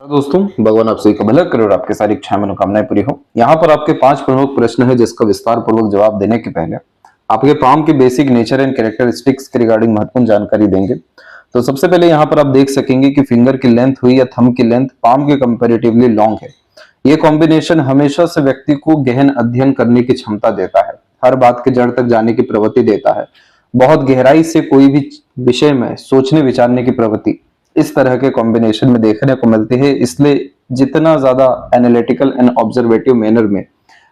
दोस्तों, भगवान आप सभी का भला करे और आपके सारी इच्छाएं मनोकामनाएं पूरी हो। यहाँ पर आपके 5 प्रमुख प्रश्न है जिसका विस्तार पूर्वक जवाब देने के पहले आपके पाम के बेसिक नेचर एंड कैरेक्टरिस्टिक्स के रिगार्डिंग महत्वपूर्ण जानकारी देंगे। तो सबसे पहले यहाँ पर आप देख सकेंगे कि फिंगर की लेंथ हुई या थंब की लेंथ पाम के कंपेरेटिवली लॉन्ग है। ये कॉम्बिनेशन हमेशा से व्यक्ति को गहन अध्ययन करने की क्षमता देता है, हर बात के जड़ तक जाने की प्रवृत्ति देता है, बहुत गहराई से कोई भी विषय में सोचने विचारने की प्रवृत्ति इस तरह के कॉम्बिनेशन में देखने को मिलती है। इसलिए जितना ज्यादा एनालिटिकल एंड ऑब्जर्वेटिव मैनर में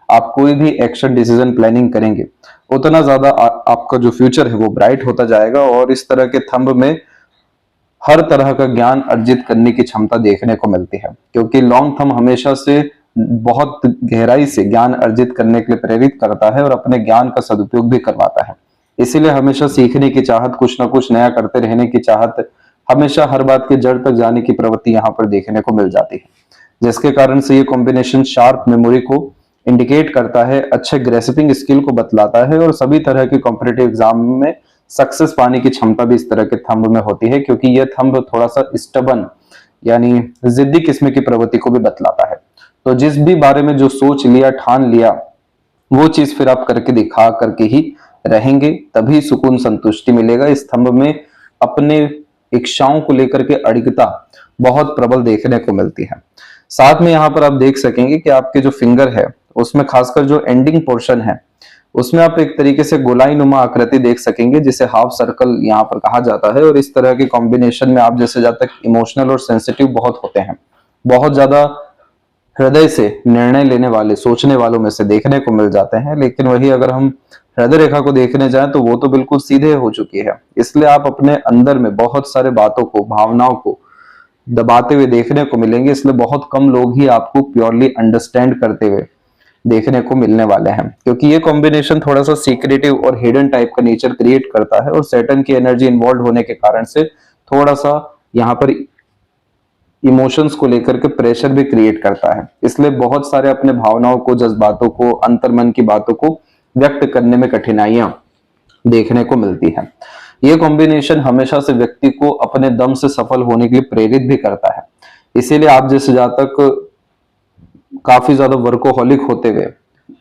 आप कोई भी एक्शन डिसीजन प्लानिंग करेंगे, उतना ज्यादा आपका जो फ्यूचर है वो ब्राइट होता जाएगा। और इस तरह के थंब में हर तरह का ज्ञान अर्जित करने की क्षमता देखने को मिलती है, क्योंकि लॉन्ग थंब हमेशा से बहुत गहराई से ज्ञान अर्जित करने के लिए प्रेरित करता है और अपने ज्ञान का सदुपयोग भी करवाता है। इसीलिए हमेशा सीखने की चाहत, कुछ ना कुछ नया करते रहने की चाहत, हमेशा हर बात के जड़ तक जाने की प्रवृत्ति यहाँ पर देखने को मिल जाती है, जिसके कारण से ये कॉम्बिनेशन शार्प मेमोरी को इंडिकेट करता है, अच्छे ग्रेस्पिंग स्किल को बतलाता है और सभी तरह के कॉम्पिटिटिव एग्जाम में सक्सेस पाने की क्षमता भी इस तरह के थंब में होती है, क्योंकि यह थंब थोड़ा सा स्टबन यानी जिद्दी किस्म की प्रवृत्ति को भी बतलाता है। तो जिस भी बारे में जो सोच लिया, ठान लिया, वो चीज फिर आप करके दिखा करके ही रहेंगे, तभी सुकून संतुष्टि मिलेगा। इस थंब में अपने इच्छाओं को लेकर के अडिगता बहुत प्रबल देखने को मिलती है। साथ में यहाँ पर आप देख सकेंगे कि आपके जो फिंगर है उसमें खासकर जो एंडिंग पोर्शन है उसमें आप एक तरीके से गोलाई नुमा आकृति देख सकेंगे, जिसे हाफ सर्कल यहाँ पर कहा जाता है। और इस तरह के कॉम्बिनेशन में आप जैसे जब तक इमोशनल और सेंसिटिव बहुत होते हैं, बहुत ज्यादा हृदय से निर्णय लेने वाले, सोचने वालों में से देखने को मिल जाते हैं। लेकिन वही अगर हम हृदय रेखा को देखने जाएं तो वो तो बिल्कुल सीधे हो चुकी है। इसलिए आप अपने अंदर में बहुत सारे बातों को, भावनाओं को दबाते हुए देखने को मिलेंगे। इसलिए बहुत कम लोग ही आपको प्योरली अंडरस्टैंड करते हुए देखने को मिलने वाले हैं, क्योंकि ये कॉम्बिनेशन थोड़ा सा सीक्रेटिव और हिडन टाइप का नेचर क्रिएट करता है और सैटर्न की एनर्जी इन्वॉल्व होने के कारण से थोड़ा सा यहाँ पर इमोशंस को लेकर के प्रेशर भी क्रिएट करता है। इसलिए बहुत सारे अपने भावनाओं को, जज्बातों को, अंतर्मन की बातों को व्यक्त करने में कठिनाइयां देखने को मिलती है। यह कॉम्बिनेशन हमेशा से व्यक्ति को अपने दम से सफल होने के लिए प्रेरित भी करता है। इसीलिए आप जैसे जातक काफी ज्यादा वर्कोहॉलिक होते हुए,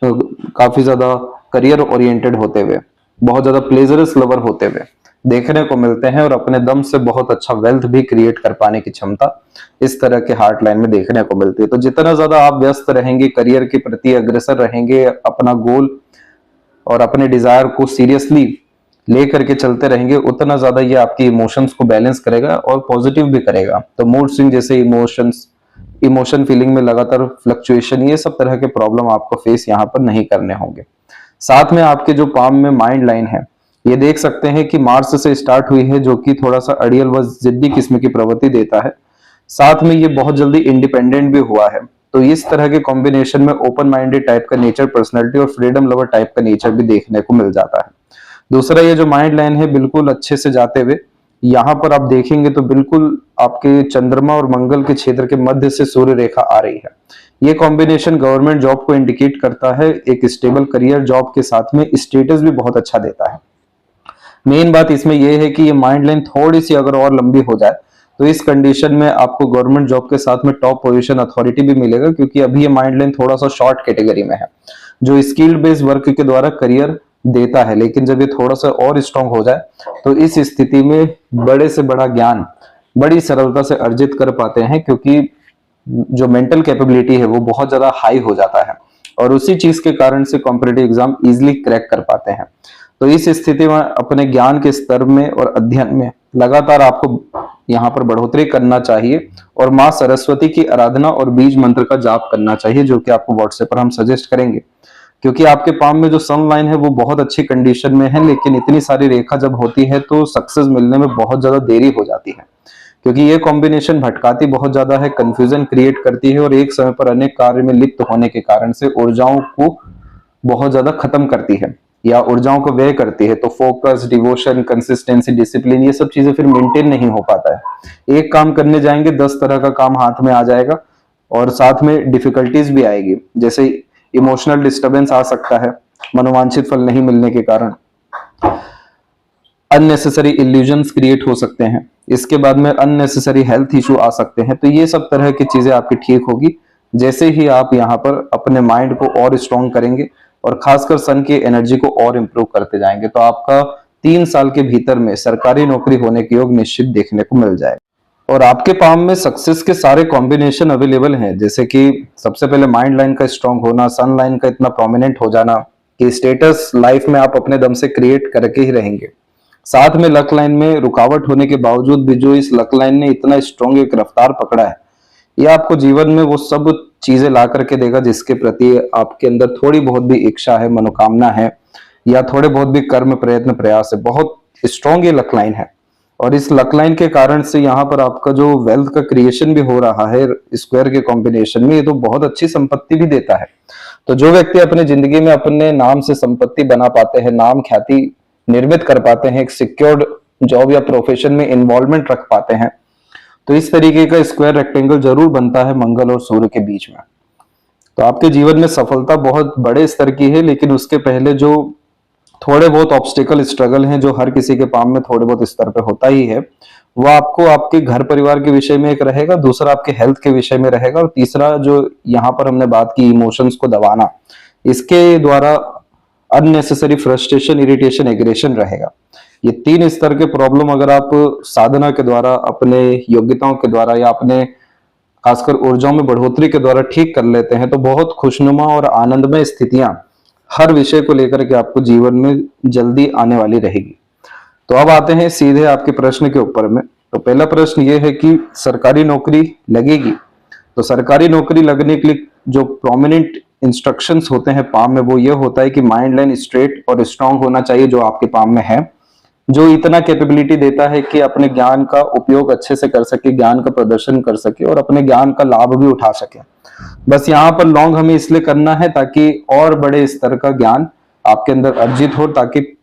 काफी ज्यादा करियर ओरिएंटेड होते हुए, बहुत ज्यादा प्लेजरस लवर होते हुए देखने को मिलते हैं और अपने दम से बहुत अच्छा वेल्थ भी क्रिएट कर पाने की क्षमता इस तरह के हार्ट लाइन में देखने को मिलती है। तो जितना ज्यादा आप व्यस्त रहेंगे, करियर के प्रति अग्रसर रहेंगे, अपना गोल और अपने डिजायर को सीरियसली लेकर के चलते रहेंगे, उतना ज्यादा ये आपकी इमोशंस को बैलेंस करेगा और पॉजिटिव भी करेगा। तो मूड स्विंग जैसे इमोशन फीलिंग में लगातार फ्लक्चुएशन, ये सब तरह के प्रॉब्लम आपको फेस यहाँ पर नहीं करने होंगे। साथ में आपके जो पाम में माइंड लाइन है, ये देख सकते हैं कि मार्स से स्टार्ट हुई है, जो कि थोड़ा सा अड़ियल व जिद्दी किस्म की प्रवृत्ति देता है। साथ में ये बहुत जल्दी इंडिपेंडेंट भी हुआ है। तो इस तरह के कॉम्बिनेशन में ओपन माइंडेड टाइप का नेचर, पर्सनैलिटी और फ्रीडम लवर टाइप का नेचर भी देखने को मिल जाता है। दूसरा, ये जो माइंड लाइन है बिल्कुल अच्छे से जाते हुए यहाँ पर आप देखेंगे तो बिल्कुल आपके चंद्रमा और मंगल के क्षेत्र के मध्य से सूर्य रेखा आ रही है। ये कॉम्बिनेशन गवर्नमेंट जॉब को इंडिकेट करता है, एक स्टेबल करियर जॉब के साथ में स्टेटस भी बहुत अच्छा देता है। मेन बात इसमें यह है कि ये माइंड लाइन थोड़ी सी अगर और लंबी हो जाए तो इस कंडीशन में आपको गवर्नमेंट जॉब के साथ में टॉप पोजीशन, अथॉरिटी भी मिलेगा, क्योंकि अभी ये माइंड लाइन थोड़ा सा शॉर्ट कैटेगरी में है, जो स्किल्ड बेस्ड वर्क के द्वारा करियर देता है। लेकिन जब ये थोड़ा सा और स्ट्रांग हो जाए तो इस स्थिति में बड़े से बड़ा ज्ञान बड़ी सरलता से अर्जित कर पाते हैं, क्योंकि जो मेंटल कैपेबिलिटी है वो बहुत ज्यादा हाई हो जाता है और उसी चीज के कारण से कॉम्पिटिटिव एग्जाम इजिली क्रैक कर पाते हैं। तो इस स्थिति में अपने ज्ञान के स्तर में और अध्ययन में लगातार आपको यहाँ पर बढ़ोतरी करना चाहिए और माँ सरस्वती की आराधना और बीज मंत्र का जाप करना चाहिए, जो कि आपको व्हाट्सएप पर हम सजेस्ट करेंगे। क्योंकि आपके पाम में जो सन लाइन है वो बहुत अच्छी कंडीशन में है, लेकिन इतनी सारी रेखा जब होती है तो सक्सेस मिलने में बहुत ज्यादा देरी हो जाती है, क्योंकि ये कॉम्बिनेशन भटकाती बहुत ज्यादा है, कंफ्यूजन क्रिएट करती है और एक समय पर अनेक कार्य में लिप्त होने के कारण से ऊर्जाओं को बहुत ज्यादा खत्म करती है या ऊर्जाओं को व्यय करती है। तो फोकस, डिवोशन, कंसिस्टेंसी, डिसिप्लिन, ये सब चीजें फिर मेंटेन नहीं हो पाता है। एक काम करने जाएंगे 10 तरह का काम हाथ में आ जाएगा और साथ में डिफिकल्टीज भी आएगी, जैसे इमोशनल डिस्टर्बेंस आ सकता है मनोवांछित फल नहीं मिलने के कारण, अननेसेसरी इल्यूजन्स क्रिएट हो सकते हैं। इसके बाद में अननेसेसरी हेल्थ इशू आ सकते हैं। तो ये सब तरह की चीजें आपकी ठीक होगी जैसे ही आप यहाँ पर अपने माइंड को और स्ट्रॉन्ग करेंगे और खासकर सन की एनर्जी को और इम्प्रूव करते जाएंगे। तो आपका 3 साल के भीतर में सरकारी नौकरी होने के योग निश्चित देखने को मिल जाएगा। और आपके पाम में सक्सेस के सारे कॉम्बिनेशन अवेलेबल हैं, जैसे कि सबसे पहले माइंड लाइन का स्ट्रांग होना, सन लाइन का इतना प्रोमिनेंट हो जाना कि स्टेटस लाइफ में आप अपने दम से क्रिएट करके ही रहेंगे। साथ में लक लाइन में रुकावट होने के बावजूद भी जो इस लक लाइन ने इतना स्ट्रॉन्ग एक रफ्तार पकड़ा है, ये आपको जीवन में वो सब चीजें ला करके देगा जिसके प्रति आपके अंदर थोड़ी बहुत भी इच्छा है, मनोकामना है, या थोड़े बहुत भी कर्म प्रयत्न प्रयास है। बहुत स्ट्रॉन्ग ये लक लाइन है और इस लक लाइन के कारण से यहाँ पर आपका जो वेल्थ का क्रिएशन भी हो रहा है स्क्वायर के कॉम्बिनेशन में, ये तो बहुत अच्छी संपत्ति भी देता है। तो जो व्यक्ति अपने जिंदगी में अपने नाम से संपत्ति बना पाते हैं, नाम ख्याति निर्मित कर पाते हैं, एक सिक्योर्ड जॉब या प्रोफेशन में इन्वॉल्वमेंट रख पाते हैं, तो इस तरीके का स्क्वायर रेक्टेंगल जरूर बनता है मंगल और सूर्य के बीच में। तो आपके जीवन में सफलता बहुत बड़े स्तर की है, लेकिन उसके पहले जो थोड़े बहुत ऑब्स्टिकल स्ट्रगल हैं जो हर किसी के पाम में थोड़े बहुत स्तर पे होता ही है, वो आपको आपके घर परिवार के विषय में एक रहेगा, दूसरा आपके हेल्थ के विषय में रहेगा, और तीसरा जो यहाँ पर हमने बात की इमोशंस को दबाना, इसके द्वारा अननेसेसरी फ्रस्ट्रेशन, इरिटेशन, एग्रेशन रहेगा। ये 3 स्तर के प्रॉब्लम अगर आप साधना के द्वारा, अपने योग्यताओं के द्वारा या अपने खासकर ऊर्जाओं में बढ़ोतरी के द्वारा ठीक कर लेते हैं तो बहुत खुशनुमा और आनंदमय स्थितियां हर विषय को लेकर के आपको जीवन में जल्दी आने वाली रहेगी। तो अब आते हैं सीधे आपके प्रश्न के ऊपर में। तो पहला प्रश्न ये है कि सरकारी नौकरी लगेगी। तो सरकारी नौकरी लगने के लिए जो प्रोमिनेंट इंस्ट्रक्शंस होते हैं पाम में, वो ये होता है कि माइंड लाइन स्ट्रेट और स्ट्रांग होना चाहिए जो आपके पाम में है, जो इतना कैपेबिलिटी देता है कि अपने ज्ञान का उपयोग अच्छे से कर सके, ज्ञान का प्रदर्शन कर सके और अपने ज्ञान का लाभ भी उठा सके। बस यहाँ पर लॉन्ग हमें इसलिए करना है ताकि और बड़े स्तर का ज्ञान आपके अंदर अर्जित हो, ताकि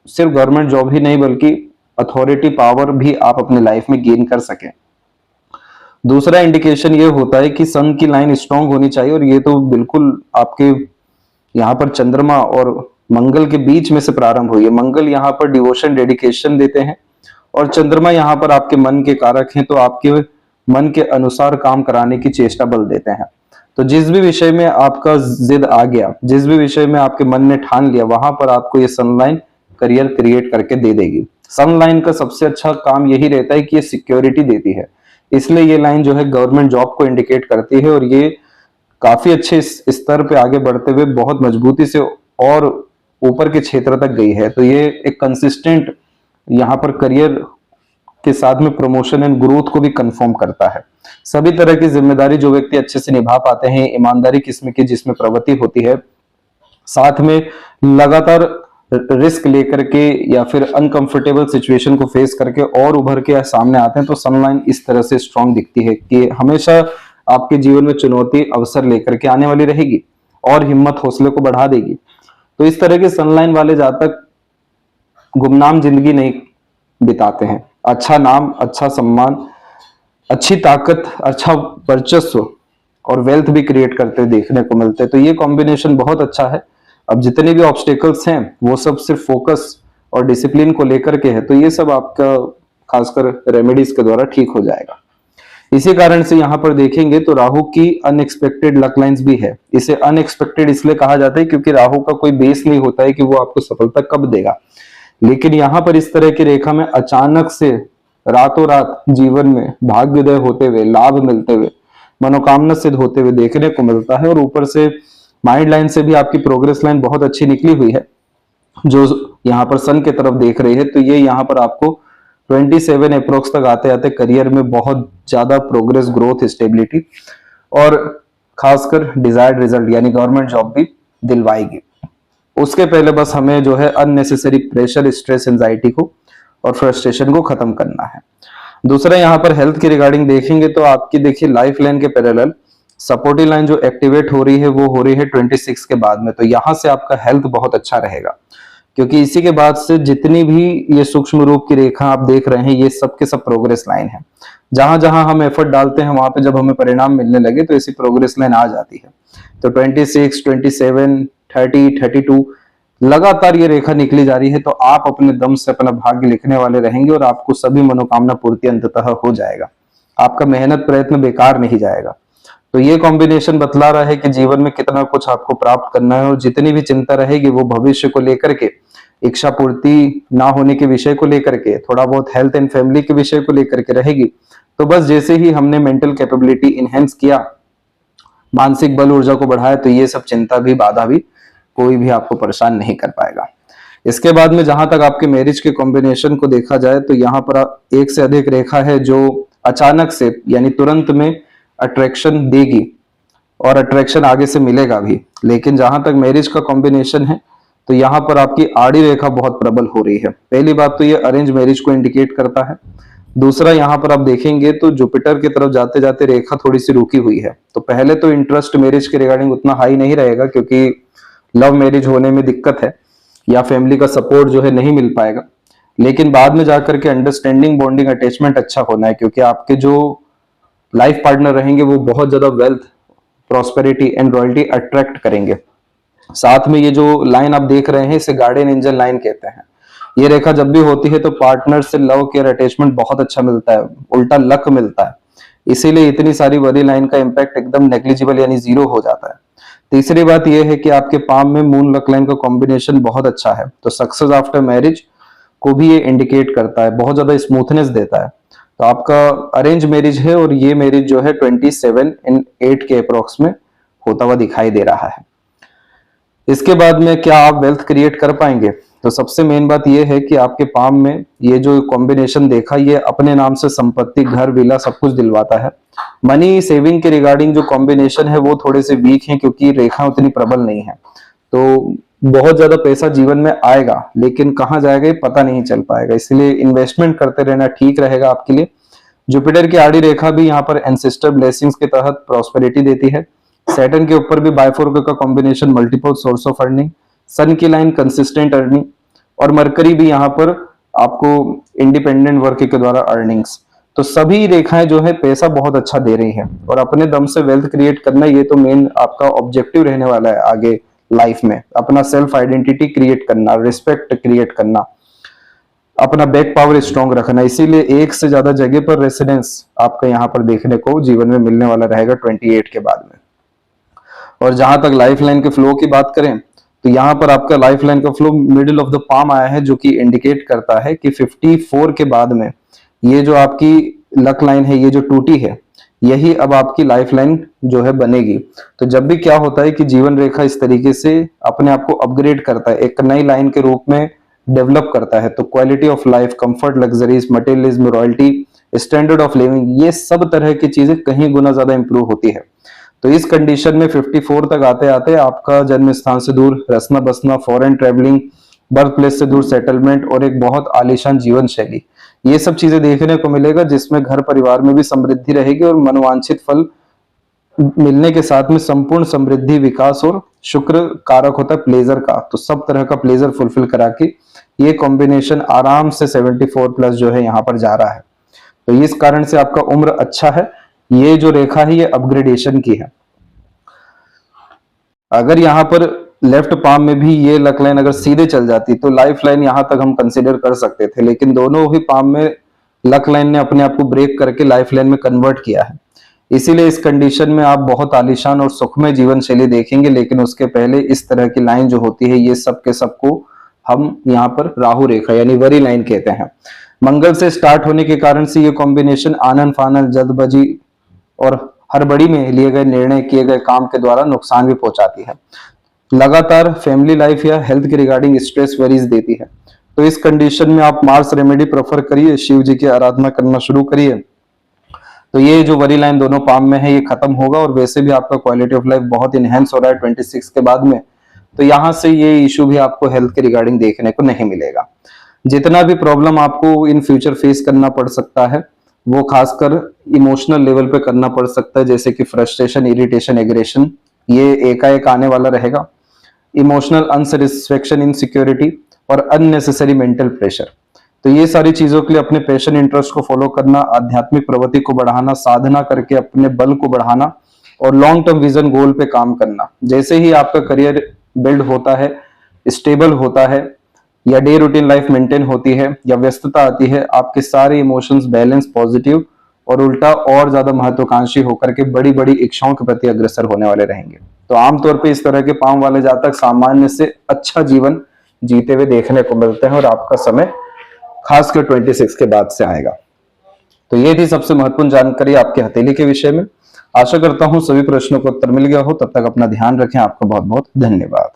सिर्फ गवर्नमेंट जॉब ही नहीं बल्कि अथॉरिटी पावर भी आप अपने लाइफ में गेन कर सकें। दूसरा इंडिकेशन ये होता है कि सन की लाइन स्ट्रांग होनी चाहिए, और ये तो बिल्कुल आपके यहाँ पर चंद्रमा और मंगल के बीच में से प्रारंभ हुई है। मंगल यहाँ पर डिवोशन, डेडिकेशन देते हैं, और चंद्रमा यहाँ पर आपके मन के कारक हैं, तो आपके मन के अनुसार काम कराने की चेष्टा बल देते हैं। तो जिस भी विषय में आपका जिद आ गया, जिस भी विषय में आपके मन ने ठान लिया, वहां पर आपको ये सनलाइन करियर क्रिएट करके दे देगी। सनलाइन का सबसे अच्छा काम यही रहता है कि ये सिक्योरिटी देती है, इसलिए ये लाइन जो है गवर्नमेंट जॉब को इंडिकेट करती है, और ये काफी अच्छे स्तर पे आगे बढ़ते हुए बहुत मजबूती से और ऊपर के क्षेत्र तक गई है। तो ये एक कंसिस्टेंट यहाँ पर करियर के साथ में प्रमोशन एंड ग्रोथ को भी कंफर्म करता है। सभी तरह की जिम्मेदारी जो व्यक्ति अच्छे से निभा पाते हैं, ईमानदारी किस्म की जिसमें प्रवृत्ति होती है, साथ में लगातार रिस्क लेकर के या फिर अनकंफर्टेबल सिचुएशन को फेस करके और उभर के सामने आते हैं, तो सनलाइन इस तरह से स्ट्रांग दिखती है कि हमेशा आपके जीवन में चुनौती अवसर लेकर के आने वाली रहेगी और हिम्मत हौसले को बढ़ा देगी। तो इस तरह के सनलाइन वाले जातक गुमनाम जिंदगी नहीं बिताते हैं। अच्छा नाम, अच्छा सम्मान, अच्छी ताकत, अच्छा वर्चस्व और वेल्थ भी क्रिएट करते हुए देखने को मिलते हैं। तो ये कॉम्बिनेशन बहुत अच्छा है। अब जितने भी ऑब्स्टेकल्स हैं वो सब सिर्फ फोकस और डिसिप्लिन को लेकर के है, तो ये सब आपका खासकर रेमेडीज के द्वारा ठीक हो जाएगा। इसी कारण से यहाँ पर देखेंगे तो राहु की अनएक्सपेक्टेड लक लाइन्स भी है। इसे अनएक्सपेक्टेड इसलिए कहा जाता है क्योंकि राहु का कोई बेस नहीं होता है कि वो आपको सफलता कब देगा, लेकिन यहाँ पर इस तरह की रेखा में अचानक से रातों रात जीवन में भाग्योदय होते हुए, लाभ मिलते हुए, मनोकामना सिद्ध होते हुए देखने को मिलता है। और ऊपर से माइंड लाइन से भी आपकी प्रोग्रेस लाइन बहुत अच्छी निकली हुई है जो यहाँ पर सन के तरफ देख रही है। तो ये यहाँ पर आपको 27 अप्रोक्स तक आते आते करियर में बहुत ज्यादा प्रोग्रेस, ग्रोथ, स्टेबिलिटी और खासकर डिजायर्ड रिजल्ट यानी गवर्नमेंट जॉब भी दिलवाएगी। उसके पहले बस हमें जो है अननेसेसरी प्रेशर, स्ट्रेस, एंजाइटी को और फ्रस्ट्रेशन को खत्म करना है। दूसरा यहाँ पर हेल्थ के रिगार्डिंग देखेंगे तो आपकी देखिए लाइफ लाइन के पैरेलल सपोर्टिव लाइन जो एक्टिवेट हो रही है वो हो रही है 26 के बाद में। तो यहाँ से आपका हेल्थ बहुत अच्छा रहेगा, क्योंकि इसी के बाद से जितनी भी ये सूक्ष्म रूप की रेखा आप देख रहे हैं ये सब के सब प्रोग्रेस लाइन है। जहां जहां हम एफर्ट डालते हैं वहां पे जब हमें परिणाम मिलने लगे तो ऐसी प्रोग्रेस लाइन आ जाती है। तो 26, 27, 30, 32 लगातार ये रेखा निकली जा रही है, तो आप अपने दम से अपना भाग्य लिखने वाले रहेंगे और आपको सभी मनोकामना पूर्ति अंततः हो जाएगा। आपका मेहनत प्रयत्न बेकार नहीं जाएगा। तो ये कॉम्बिनेशन बतला रहा है कि जीवन में कितना कुछ आपको प्राप्त करना है, और जितनी भी चिंता रहेगी वो भविष्य को लेकर के, इच्छा पूर्ति ना होने के विषय को लेकर के, थोड़ा बहुत हेल्थ एंड फैमिली के विषय को लेकर के रहेगी। तो बस जैसे ही हमने मेंटल कैपेबिलिटी इनहेंस किया, मानसिक बल ऊर्जा को बढ़ाया, तो ये सब चिंता भी, बाधा भी, कोई भी आपको परेशान नहीं कर पाएगा। इसके बाद में जहां तक आपके मैरिज के कॉम्बिनेशन को देखा जाए, तो यहाँ पर एक से अधिक रेखा है जो अचानक से यानी तुरंत में अट्रैक्शन देगी और अट्रैक्शन आगे से मिलेगा भी। लेकिन जहां तक मैरिज का कॉम्बिनेशन है, तो यहाँ पर आपकी आड़ी रेखा बहुत प्रबल हो रही है। पहली बात तो ये अरेंज मैरिज को इंडिकेट करता है। दूसरा, यहाँ पर आप देखेंगे तो जुपिटर की तरफ जाते जाते रेखा थोड़ी सी रुकी हुई है। तो पहले तो इंटरेस्ट मैरिज के रिगार्डिंग उतना हाई नहीं रहेगा, क्योंकि लव मैरिज होने में दिक्कत है या फैमिली का सपोर्ट जो है नहीं मिल पाएगा। लेकिन बाद में जाकर के अंडरस्टैंडिंग, बॉन्डिंग, अटैचमेंट अच्छा होना है, क्योंकि आपके जो लाइफ पार्टनर रहेंगे वो बहुत ज्यादा wealth, prosperity and royalty attract करेंगे। साथ में ये जो लाइन आप देख रहे हैं, इसे गार्डियन एंजल लाइन कहते हैं। ये रेखा जब भी होती है तो पार्टनर से लव, केयर, अटैचमेंट बहुत अच्छा मिलता है, उल्टा लक मिलता है। इसीलिए इतनी सारी बड़ी लाइन का इंपैक्ट एकदम नेग्लिजिबल यानी जीरो हो जाता है। तीसरी बात यह है कि आपके पाम में मून लक लाइन का कॉम्बिनेशन बहुत अच्छा है, तो सक्सेस आफ्टर मैरिज को भी ये इंडिकेट करता है, बहुत ज्यादा स्मूथनेस देता है। तो आपका अरेंज मैरिज है और ये मैरिज जो है 27/8 के अप्रोक्स में होता हुआ दिखाई दे रहा है। इसके बाद में क्या आप वेल्थ क्रिएट कर पाएंगे? तो सबसे मेन बात यह है कि आपके पाम में ये जो कॉम्बिनेशन देखा, ये अपने नाम से संपत्ति, घर, विला सब कुछ दिलवाता है। मनी सेविंग के रिगार्डिंग जो कॉम्बिनेशन है वो थोड़े से वीक है, क्योंकि रेखा उतनी प्रबल नहीं है। तो बहुत ज्यादा पैसा जीवन में आएगा, लेकिन कहाँ जाएगा ये पता नहीं चल पाएगा, इसलिए इन्वेस्टमेंट करते रहना ठीक रहेगा आपके लिए। जुपिटर की आड़ी रेखा भी यहाँ पर एंसेस्टर ब्लेसिंग्स के तहत प्रॉस्पेरिटी देती है। सैटर्न के ऊपर भी बाइफोर का combination, multiple source of earning. Sun की लाइन कंसिस्टेंट अर्निंग, और मरकरी भी यहाँ पर आपको इंडिपेंडेंट वर्क के द्वारा अर्निंग्स। तो सभी रेखाएं जो है पैसा बहुत अच्छा दे रही है, और अपने दम से वेल्थ क्रिएट करना ये तो मेन आपका ऑब्जेक्टिव रहने वाला है आगे लाइफ में। अपना सेल्फ आइडेंटिटी क्रिएट करना, रिस्पेक्ट क्रिएट करना, अपना बैक पावर स्ट्रॉन्ग रखना। इसीलिए एक से ज्यादा जगह पर रेसिडेंस आपका यहाँ पर देखने को जीवन में मिलने वाला रहेगा 28 के बाद में। और जहां तक लाइफ लाइन के फ्लो की बात करें, तो यहाँ पर आपका लाइफ लाइन का flow middle of the palm आया है, जो कि इंडिकेट करता है कि 54 के बाद में ये जो आपकी लक लाइन है, ये जो टूटी है, यही अब आपकी लाइफ लाइन जो है बनेगी। तो जब भी क्या होता है कि जीवन रेखा इस तरीके से अपने आप को अपग्रेड करता है, एक नई लाइन के रूप में डेवलप करता है, तो quality of life, comfort, luxuries, materialism, royalty, standard of living, ये सब तरह की चीजें कहीं गुना ज्यादा इंप्रूव होती है। तो इस कंडीशन में 54 तक आते आते आपका जन्म स्थान से दूर रसना बसना, फॉरेन ट्रेवलिंग, बर्थ प्लेस से दूर सेटलमेंट, और एक बहुत आलीशान जीवन शैली, ये सब चीजें देखने को मिलेगा, जिसमें घर परिवार में भी समृद्धि रहेगी और मनोवांछित फल मिलने के साथ में संपूर्ण समृद्धि, विकास, और शुक्र कारक होता है प्लेजर का, तो सब तरह का प्लेजर फुलफिल करा के ये कॉम्बिनेशन आराम से 74 प्लस जो है यहाँ पर जा रहा है। तो इस कारण से आपका उम्र अच्छा है। ये जो रेखा है ये अपग्रेडेशन की है। अगर यहाँ पर लेफ्ट पाम में भी ये लक लाइन अगर सीधे चल जाती तो लाइफ लाइन यहां तक हम कंसीडर कर सकते थे, लेकिन दोनों ही पाम में लक लाइन ने अपने आप को ब्रेक करके लाइफ लाइन में कन्वर्ट किया है। इसीलिए इस कंडीशन में आप बहुत आलीशान और सुखमय जीवन शैली देखेंगे, लेकिन उसके पहले इस तरह की लाइन जो होती है, ये सब के सबको हम यहाँ पर राहु रेखा यानी वरी लाइन कहते हैं। मंगल से स्टार्ट होने के कारण से ये कॉम्बिनेशन आनन फानन, जल्दबाजी और हड़बड़ी में लिए गए निर्णय, किए गए काम के द्वारा नुकसान भी पहुंचाती है। लगातार फैमिली लाइफ या हेल्थ के रिगार्डिंग स्ट्रेस वेरीज देती है। तो इस कंडीशन में आप मार्स रेमेडी प्रेफर करिए, शिव जी की आराधना करना शुरू करिए, तो ये जो वरी लाइन दोनों पाम में है ये खत्म होगा। और वैसे भी आपका क्वालिटी ऑफ लाइफ बहुत इनहेंस हो रहा है 26 के बाद में, तो यहां से ये इशू भी आपको हेल्थ के रिगार्डिंग देखने को नहीं मिलेगा। जितना भी प्रॉब्लम आपको इन फ्यूचर फेस करना पड़ सकता है वो खासकर इमोशनल लेवल पे करना पड़ सकता है, जैसे कि फ्रस्ट्रेशन, इरिटेशन, एग्रेशन, ये एकाएक आने वाला रहेगा। इमोशनल अनसेटिस्फेक्शन, इनसिक्योरिटी और अननेसेसरी मेंटल प्रेशर, तो ये सारी चीजों के लिए अपने पैशन, इंटरेस्ट को फॉलो करना, आध्यात्मिक प्रवृत्ति को बढ़ाना, साधना करके अपने बल को बढ़ाना और लॉन्ग टर्म विजन गोल पे काम करना। जैसे ही आपका करियर बिल्ड होता है स्टेबल होता है, या डे रूटीन लाइफ मेंटेन होती है, या व्यस्तता आती है, आपके सारे इमोशंस बैलेंस पॉजिटिव और उल्टा और ज्यादा महत्वाकांक्षी होकर के बड़ी बड़ी इच्छाओं के प्रति अग्रसर होने वाले रहेंगे। तो आमतौर पे इस तरह के पाम वाले जातक सामान्य से अच्छा जीवन जीते हुए देखने को मिलते हैं, और आपका समय खासकर 26 के बाद से आएगा। तो ये थी सबसे महत्वपूर्ण जानकारी आपके हथेली के विषय में। आशा करता हूं सभी प्रश्नों का उत्तर मिल गया हो। तब तक अपना ध्यान रखें। आपका बहुत बहुत धन्यवाद।